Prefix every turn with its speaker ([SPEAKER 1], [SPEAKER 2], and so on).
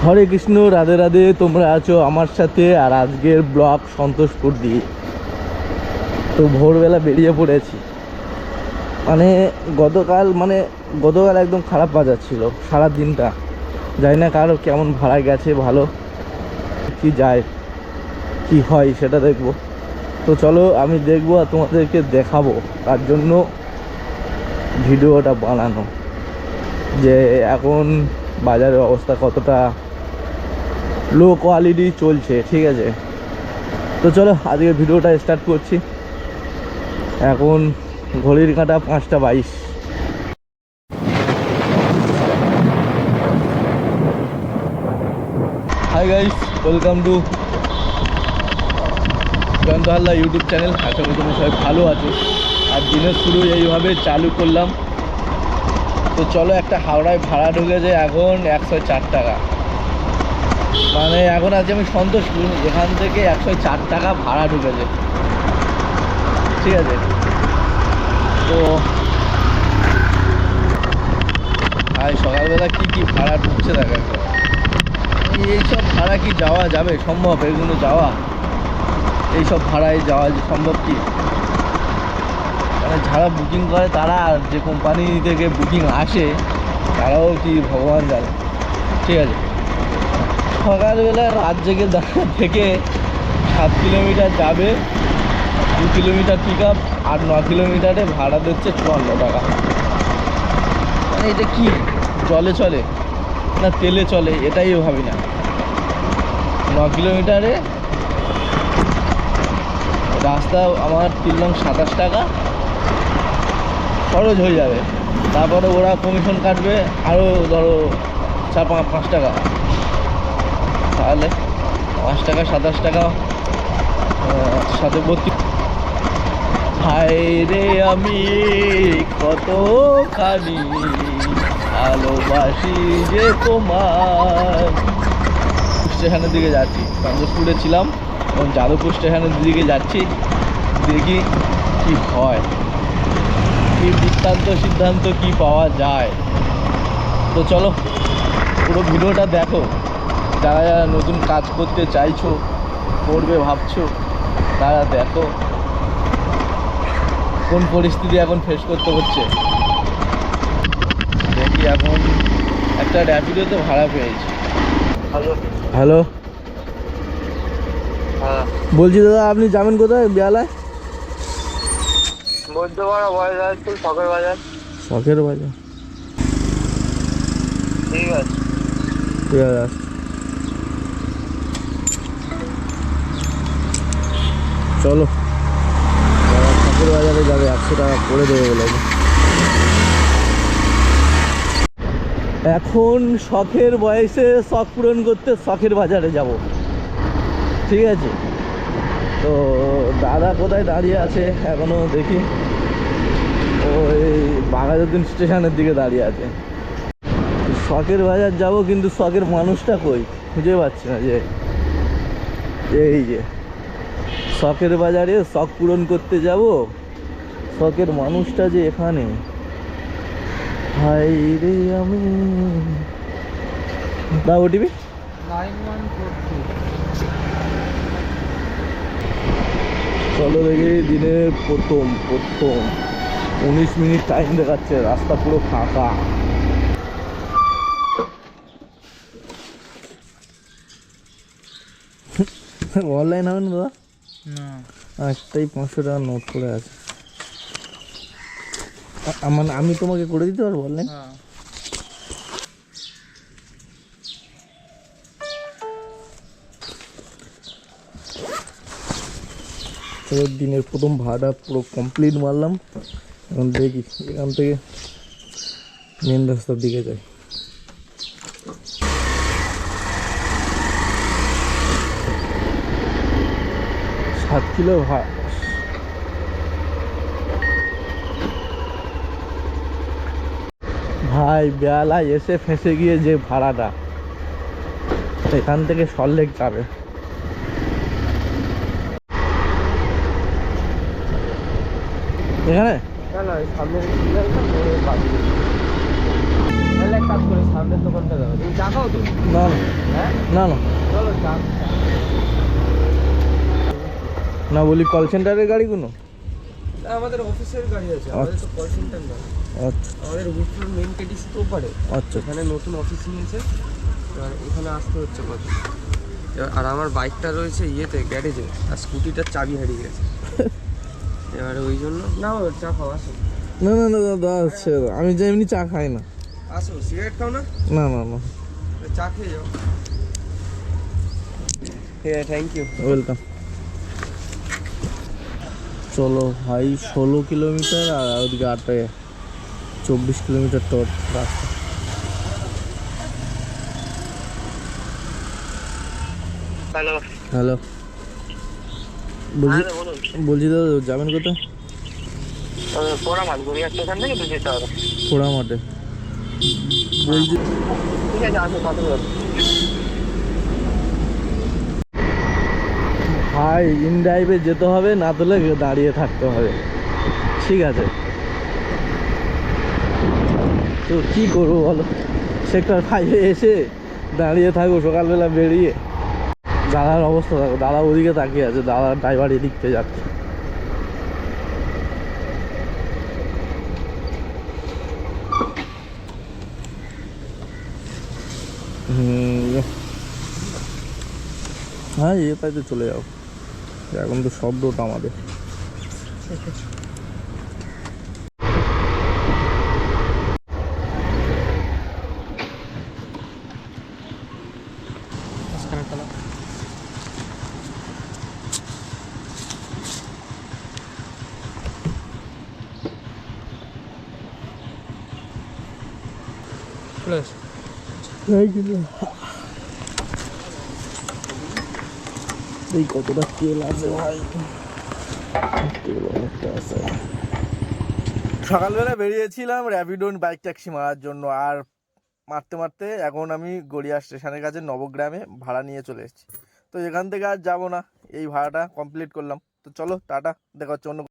[SPEAKER 1] হরে কৃষ্ণ, রাধে রাধে। তোমরা আছো আমার সাথে। আর আজকের ব্লগ সন্তোষপুর দিয়ে। তো ভোরবেলা বেরিয়ে পড়েছি। গতকাল একদম খারাপ বাজার ছিল সারা দিনটা। জানি না কারো কেমন ভাড়া গেছে, ভালো কি যায় কি হয় সেটা দেখবো। তো চলো আমি দেখবো আর তোমাদেরকে দেখাবো, তার জন্য ভিডিওটা বানানো যে এখন বাজারের অবস্থা কতটা লো কোয়ালিটি চলছে। ঠিক আছে, তো চলো আজকে ভিডিওটা স্টার্ট করছি। এখন ঘড়ির কাঁটা 5টা 22। Hi guys, welcome to Joyanta Halda YouTube channel. আশা করি তোমরা সবাই ভালো আছো। আর দিনের শুরু এইভাবে চালু করলাম। তো চলো, একটা হাওড়ায় ভাড়া ঢুকেছে এখন 104 টাকা। এখন আজকে আমি সন্তোষপুর, এখান থেকে 104 টাকা ভাড়া ঢুকেছে। ঠিক আছে, তো সকালবেলা কি ভাড়া ঢুকছে দেখা, এইসব ভাড়া কি যাওয়া যাবে সম্ভব? এগুলো যাওয়া, এইসব ভাড়ায় যাওয়া সম্ভব কি? যারা বুকিং করে তারা, আর যে কোম্পানি থেকে বুকিং আসে তারাও কি ভগবান জানে। ঠিক আছে, সকালবেলা রাত জেগে থেকে 7 কিলোমিটার যাবে, 2 কিলোমিটার পিক আপ, আর 9 কিলোমিটারে ভাড়া দিচ্ছে 54 টাকা। এটা কি জলে চলে না তেলে চলে এটাই ভাবি না। 9 কিলোমিটারে রাস্তা আমার 3 লং 27 টাকা খরচ হয়ে যাবে। তারপরে ওরা কমিশন কাটবে আরও ধরো 4-5 টাকা, তাহলে 5 টাকা 27 টাকা সাথে 32। হায় রে আমি কতখানি ভালোবাসি যে তোমার। স্টেশনের দিকে যাচ্ছি, সন্তোষপুরে ছিলাম, এবং যাদবপুর স্টেশনের দিকে যাচ্ছি। দেখি কি হয়, কি বৃত্তান্ত সিদ্ধান্ত কি পাওয়া যায়। তো চলো পুরো ভিডিওটা দেখো। যারা যারা নতুন কাজ করতে চাইছো, করবে ভাবছো, তারা দেখো কোন পরিস্থিতি এখন ফেস করতে হচ্ছে। দেখি এখন একটা র্যাপিডোতে ভাড়া পেয়েছি। হ্যালো,
[SPEAKER 2] হ্যাঁ,
[SPEAKER 1] বলছি দাদা আপনি যাবেন কোথায়? বেহালায়
[SPEAKER 2] মধ্যপাড়া বাজার স্কুল, শখের বাজার।
[SPEAKER 1] শখের বাজার,
[SPEAKER 2] ঠিক আছে।
[SPEAKER 1] ঠিক আছে আসছি। চলো, যারা শখের বাজারে যাবে 100 টাকা করে দেবে বলেছে। এখন শখের বয়সে শখ পূরণ করতে শখের বাজারে যাব। ঠিক আছে, তো দাদা কোথায় দাঁড়িয়ে আছে এখনো দেখি। ওই বাঘাযতীন স্টেশনের দিকে দাঁড়িয়ে আছে। শখের বাজার যাব, কিন্তু শখের মানুষটা কই খুঁজে পাচ্ছি না। যে এই যে শখের বাজারে শখ পূরণ করতে যাব, শখের মানুষটা যে এখানে। হাই রে আমি, দা ওটিপি
[SPEAKER 2] 9142।
[SPEAKER 1] চলো দেখি। দিনের প্রথম 19 মিনিট টাইম দেখাচ্ছে, রাস্তা পুরো ফাঁকা। অনলাইন হবে না দাদা?
[SPEAKER 2] না,
[SPEAKER 1] একটাই 500 টাকা নোট করে আছে। আমি তোমাকে করে দিতে পারবো অনলাইন?
[SPEAKER 2] হ্যাঁ।
[SPEAKER 1] দিনের প্রথম ভাড়া পুরো কমপ্লিট মারলাম। এখন দেখি এখান থেকে মেন রাস্তার দিকে যাই। সাত কিলো ভাই বেহালায় এসে ফেঁসে গিয়ে যে ভাড়াটা, এখান থেকে সল্টলেক যাবে। এখানে
[SPEAKER 2] না, সামনে কাজ করে সামনের দোকানটা দেখো, তুমি চা খাও তো?
[SPEAKER 1] না না
[SPEAKER 2] হ্যাঁ
[SPEAKER 1] না না
[SPEAKER 2] চলো চা।
[SPEAKER 1] না বলি কল সেন্টারের গাড়িগুলো।
[SPEAKER 2] আমাদের অফিসের গাড়ি আছে, আমাদের তো কল সেন্টার না।
[SPEAKER 1] আচ্ছা
[SPEAKER 2] আমাদের উইকফ্রন্ট মেন কেটিসি তো পারে,
[SPEAKER 1] আচ্ছা
[SPEAKER 2] এখানে নতুন অফিস নিয়েছে, এবার এখানে আসতে হচ্ছে কথা। আর আমার বাইকটা রয়েছে ইয়েতে গ্যারেজে, আর স্কুটিটার চাবি হারিয়ে গেছে। এবারে ওই জন্য না, চা খাও, আসো
[SPEAKER 1] না না না দাদা আচ্ছা আমি যে এমনি চা খাই না।
[SPEAKER 2] আসো, সিগারেট খাও না?
[SPEAKER 1] না না না
[SPEAKER 2] চা খেয়ে যাও। হ্যাঁ থ্যাংক ইউ।
[SPEAKER 1] ওয়েলকাম। চলো ভাই 16 কিলোমিটার আর ওদিকে 24 কিলোমিটার তোর রাস্তা।
[SPEAKER 2] হ্যালো
[SPEAKER 1] হ্যালো বলছি
[SPEAKER 2] বলুন।
[SPEAKER 1] বলছি দাদা যাবেন কোথায়?
[SPEAKER 2] পোড়ামাল গড়িয়া স্টেশন থেকে তো যেতে হবে।
[SPEAKER 1] পোড়া মাঠে বলছি।
[SPEAKER 2] ঠিক আছে, আসো কত দূর?
[SPEAKER 1] ভাই ইন ড্রাইভে যেতে হবে, না তোলে দাঁড়িয়ে থাকতে হবে, ঠিক আছে? তো কি করবো বলো, সেক্টর 5-এ এসে দাঁড়িয়ে থাকবো সকালবেলা বেরিয়ে। দাদার অবস্থা দেখো, দাদা ওদিকে তাকিয়ে আছে, দাদার ড্রাইভার এদিক থেকে যাচ্ছে। হ্যাঁ তাই তো চলে যাও, এখন তো সব রোড আমাদের।
[SPEAKER 2] চলে এসো।
[SPEAKER 1] এই কতটা তেল আছে ভাই, তেল অনেকটা আছে। সকালবেলা বেরিয়েছিলাম র্যাপিডোন বাইক ট্যাক্সি মারার জন্য, আর মারতে মারতে এখন আমি গড়িয়া স্টেশনের কাছে নবগ্রামে ভাড়া নিয়ে চলে এসেছি। তো এখান থেকে আর যাবো না, এই ভাড়াটা কমপ্লিট করলাম। তো চলো টাটা, দেখা হচ্ছে অন্য